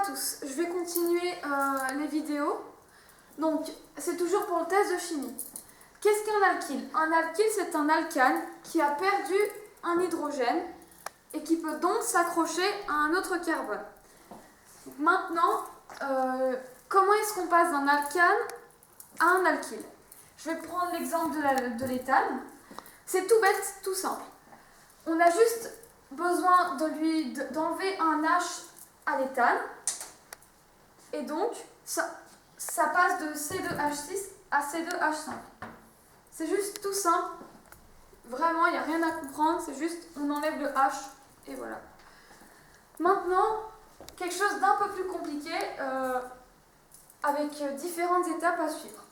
tous, je vais continuer les vidéos. Donc, c'est toujours pour le test de chimie. Qu'est-ce qu'un alkyle? Un alkyle, c'est un alcane qui a perdu un hydrogène et qui peut donc s'accrocher à un autre carbone. Maintenant, comment est-ce qu'on passe d'un alcane à un alkyle? Je vais prendre l'exemple de l'éthane. C'est tout bête, tout simple. On a juste besoin d'enlever un H à l'éthane. Et donc, ça passe de C2H6 à C2H5. C'est juste tout simple. Vraiment, il n'y a rien à comprendre. C'est juste, on enlève le H et voilà. Maintenant, quelque chose d'un peu plus compliqué avec différentes étapes à suivre.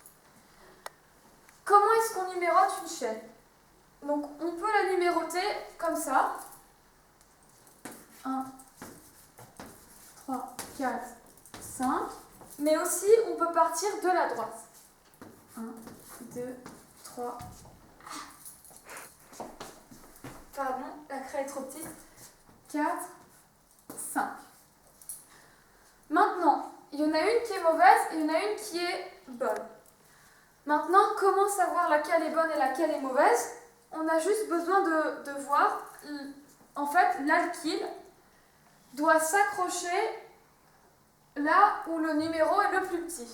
Comment est-ce qu'on numérote une chaîne? Donc, on peut la numéroter comme ça. 1, 3, 4, 5. Mais aussi, on peut partir de la droite. 1, 2, 3. Pardon, la craie est trop petite. 4, 5. Maintenant, il y en a une qui est mauvaise et il y en a une qui est bonne. Maintenant, comment savoir laquelle est bonne et laquelle est mauvaise? On a juste besoin de voir, en fait, l'alkyle doit s'accrocher là où le numéro est le plus petit.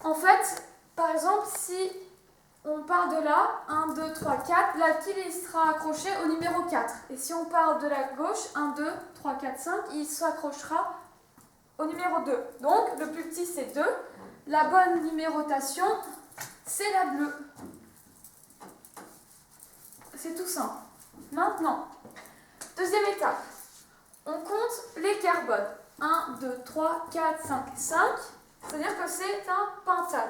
En fait, par exemple, si on part de là, 1, 2, 3, 4, l'alkyle il sera accroché au numéro 4. Et si on part de la gauche, 1, 2, 3, 4, 5, il s'accrochera au numéro 2. Donc, le plus petit, c'est 2. La bonne numérotation, c'est la bleue. C'est tout simple. Maintenant, deuxième étape. On compte les carbones. 1, 2, 3, 4, 5, 5. C'est-à-dire que c'est un pentane.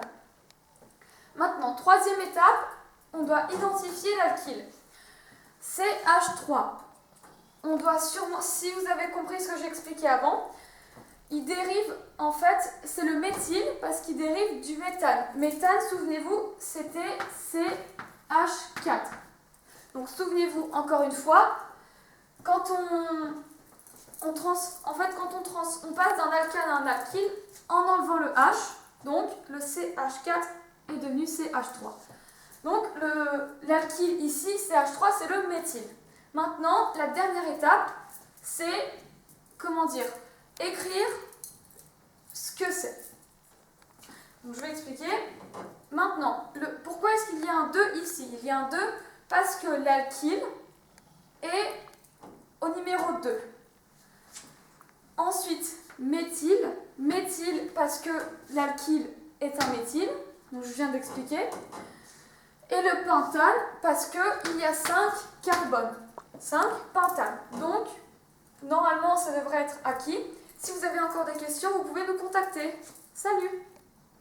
Maintenant, troisième étape, on doit identifier l'alkyle. CH3. On doit sûrement, si vous avez compris ce que j'ai expliqué avant, il dérive, en fait, c'est le méthyle parce qu'il dérive du méthane. Méthane, souvenez-vous, c'était CH4. Donc, souvenez-vous, encore une fois, quand on passe d'un alcane à un alkyle en enlevant le H, donc le CH4 est devenu CH3. Donc, l'alkyle ici, CH3, c'est le méthyle. Maintenant, la dernière étape, c'est, écrire ce que c'est. Donc, je vais expliquer. Maintenant, pourquoi est-ce qu'il y a un 2 ici? Il y a un 2 parce que l'alkyle est au numéro 2. Ensuite, méthyle. Méthyle parce que l'alkyle est un méthyle. Donc, je viens d'expliquer. Et le pentane parce qu'il y a 5 carbones. 5 pentanes. Donc, normalement, ça devrait être acquis. Si vous avez encore des questions, vous pouvez nous contacter. Salut!